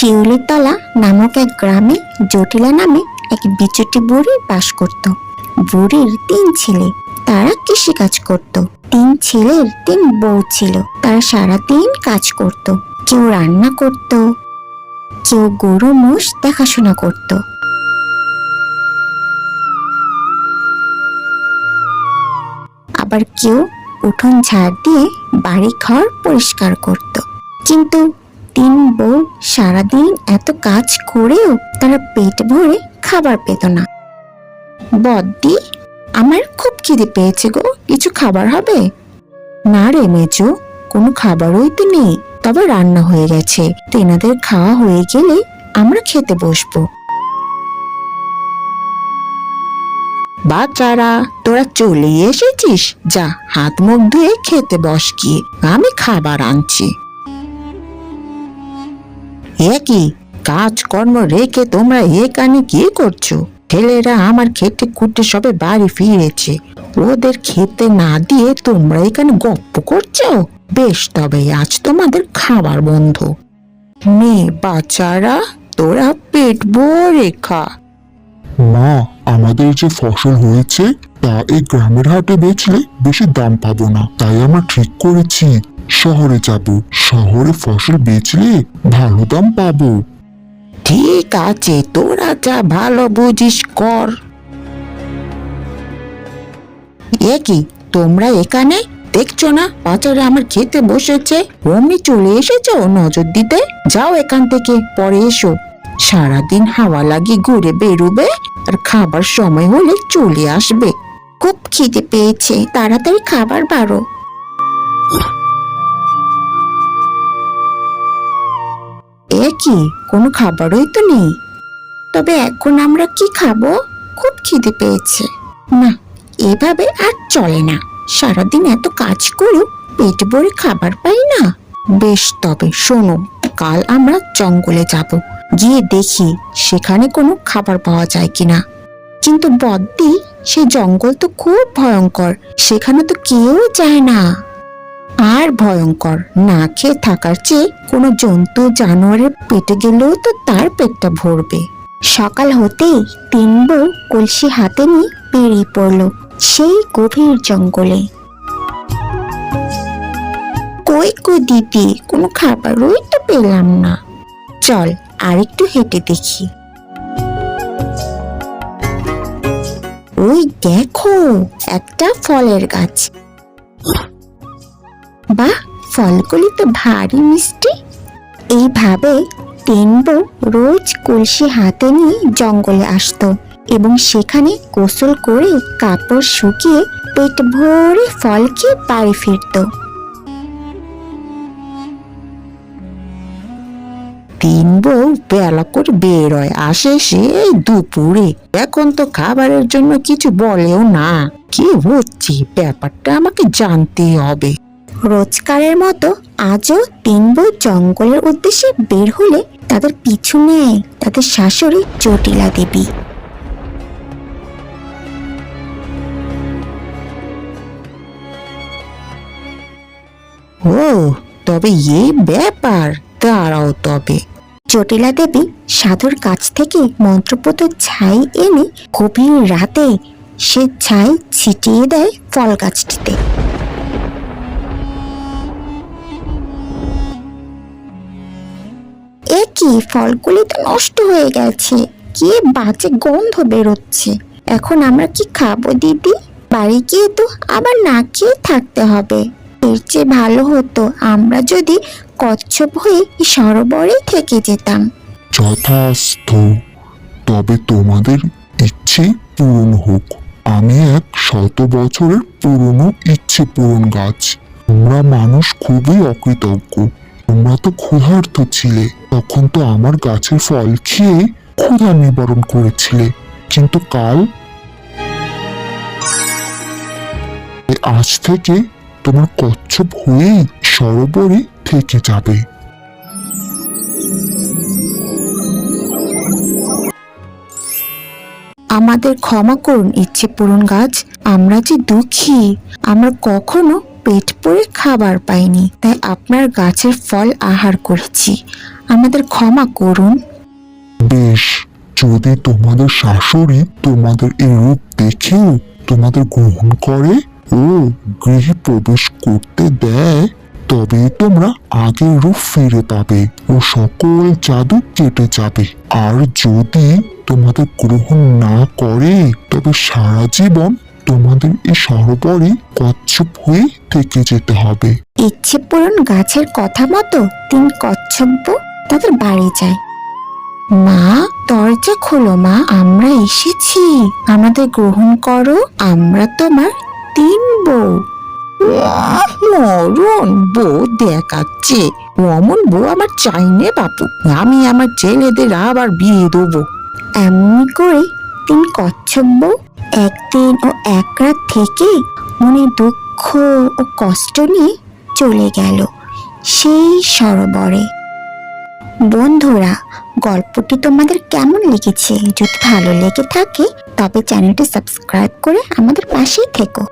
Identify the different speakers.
Speaker 1: শিউলিতলা নামক এক গ্রামে জটিলা নামে এক বিচুটি বুড়ি বাস করত। বুড়ির 3 ছেলে, তারা কৃষিকাজ করত। 3 ছেলের 3 বউ ছিল। তারা সারাদিন কাজ করত। কেউ রান্না করত, কেউ গরু মোষ দেখাশোনা করত। আবার কেউ উঠোন ঝাড় দিয়ে বাড়ি ঘর পরিষ্কার করত। কিন্তু 3 বউ সারাদিন এত কাজ করেও তারা পেট ভরে খাবার পেত না। বদ্দি, আমার খুব খিদে পেয়েছে গো, কিছু খাবার হবে? না রে মেজো, কোনো খাবারই তো নেই, তবে রান্না হয়ে গেছে। তো এনাদের খাওয়া হয়ে গেলে আমরা খেতে বসবো। বাচ্চারা, তোরা চলে এসেছিস? যা, হাত মুখ ধুয়ে খেতে বস গিয়ে, আমি খাবার আনছি। একই কাজকর্ম রেখে তোমরা এখানে কি করছো? ছেলেরা আমার খেতে খুঁটে সবে বাড়ি ফিরেছে, ওদের খেতে না দিয়ে তোমরা এখানে গপ্প করছো? বেশ, তবে আজ তোমাদের খাবার বন্ধ। নে বাচ্চারা, তোরা পেট ভরে খা।
Speaker 2: মা, আমাদের যে ফসল হয়েছে তা এই গ্রামের হাটে বেচলে বেশি দাম পাবো না, তাই আমরা ঠিক করেছি শহরে যাব। শহরে ফসল বেচলে ভালো দাম পাবো।
Speaker 1: ঠিক আছে, তোরা যা ভালো বুঝিস কর। একই, তোমরা এখানে দেখছো না বাচ্চারা আমার খেতে বসেছে? অমনি চলে এসেছো নজর দিতে? যাও এখান থেকে, পরে এসো। সারাদিন হাওয়া লাগিয়ে ঘুরে বেরোবে আর খাবার সময় হলে চলে আসবে। খুব খিদে পেয়েছে, তাড়াতাড়ি খাবার বাড়ো। কি, কোনো খাবারই তো নেই, তবে এখন আমরা কি খাবো? খুব খিদে পেয়েছে। না, এভাবে আর চলে না। সারাদিন এত কাজ করেও পেট ভরে খাবার পাই না। বেশ, তবে শোনো, কাল আমরা জঙ্গলে যাব, গিয়ে দেখি সেখানে কোনো খাবার পাওয়া যায় কিনা। কিন্তু বদ্দি, সেই জঙ্গল তো খুব ভয়ঙ্কর, সেখানে তো কেউ যায় না। আর ভয়ঙ্কর না খেয়ে থাকার চেয়ে কোনো জন্তু জানোয়ারের পেটে গেলেও তো তার পেটটা ভরবে। সকাল হতেই 3 বউ কলসি হাতে নিয়ে বেরিয়ে পড়ল সেই গভীর জঙ্গলে। কই গো দিদি, কোনো খাবারই তো পেলাম না। চল আরেকটু হেঁটে দেখি। ওই দেখো, একটা ফলের গাছ। বাহ, ফলগুলি তো ভারী মিষ্টি। এইভাবে 3 বউ রোজ কলসি হাতে নিয়ে জঙ্গলে আসতো এবং সেখানে গোসল করে কাপড় শুকিয়ে পেট ভরে ফল খেয়ে বাড়ি ফিরত। 3 বউ বেলা করে বেরোয়, আসে সেই দুপুরে। এখন তো খাবারের জন্য কিছু বলেও না। কি হচ্ছে ব্যাপারটা আমাকে জানতে হবে। রোজকারের মতো আজও 3 বউ জঙ্গলের উদ্দেশ্যে বের হলে তাদের পিছু নেয় তাদের শাশুড়ি জটিলা দেবী। ও, তবে এই ব্যাপার, দাঁড়াও তবে। জটিলা দেবী সাধুর কাছ থেকে মন্ত্রপুত ছাই এনে গভীর রাতে সে ছাই ছিটিয়ে দেয় ফল গাছটিতে। কি, ফলগুলি তো নষ্ট হয়ে গেছে, কি বাজে গন্ধ বেরোচ্ছে। এখন আমরা কি খাবো দিদি? বাড়ি গিয়ে তো আবার না খেয়ে থাকতে হবে। এর চেয়ে ভালো হতো আমরা যদি কচ্ছপ হয়ে সরোবরেই থেকে যেতাম।
Speaker 2: যথাস্থ, তবে তোমাদের ইচ্ছে পূরণ হোক। আমি 100 বছরের পুরনো ইচ্ছে পূরণ গাছ। তোমরা মানুষ খুবই অকৃতজ্ঞ। তোমরা তো ক্ষুধার্ত ছিলে, তখন তো আমার গাছের ফল খেয়ে ক্ষুধা নিবারণ করেছিলে। কিন্তু কাল, আজ থেকে তোমার কচ্ছপ হয়েই সরোবরে থেকে যাবে।
Speaker 1: আমাদের ক্ষমা করুন ইচ্ছে পূরণ গাছ, আমরা যে দুঃখী। আমরা কখনো পেট ভরে খাবার পাইনি, তাই আপনার গাছের ফল আহার করেছি। আমাদের ক্ষমা করুন।
Speaker 2: বেশ, যদি তোমাদের শাশুড়ি তোমাদের এই রূপ দেখেও তোমাদের গ্রহণ করে ও গৃহে প্রবেশ করতে দেয়, তবে তোমরা আগের রূপ ফিরে পাবে ও সকল জাদু কেটে যাবে। আর যদি তোমাদের গ্রহণ না করে, তবে সারা জীবন তোমাদের এই সরোবরে কচ্ছপ হয়ে থেকে যেতে হবে।
Speaker 1: ইচ্ছে পূরণ গাছের কথা মতো 3 কচ্ছপ তাদের বাড়ি যায়। মা, দরজা খোলো মা, আমরা এসেছি, আমাদের গ্রহণ করো, আমরা তোমার 3 বউ। মরণ বউ দেখাচ্ছে, অমন বউ আমার চাই নে বাপু, আমি আমার ছেলেদের আবার বিয়ে দেবো। এমনি করে 3 কচ্ছপ বউ একদিন ও এক রাত থেকে মনে দুঃখ ও কষ্ট নিয়ে চলে গেল সেই সরোবরে। বন্ধুরা, গল্পটি তোমাদের কেমন লেগেছে? যদি ভালো লেগে থাকে তবে চ্যানেলটি সাবস্ক্রাইব করে আমাদের পাশেই থেকো।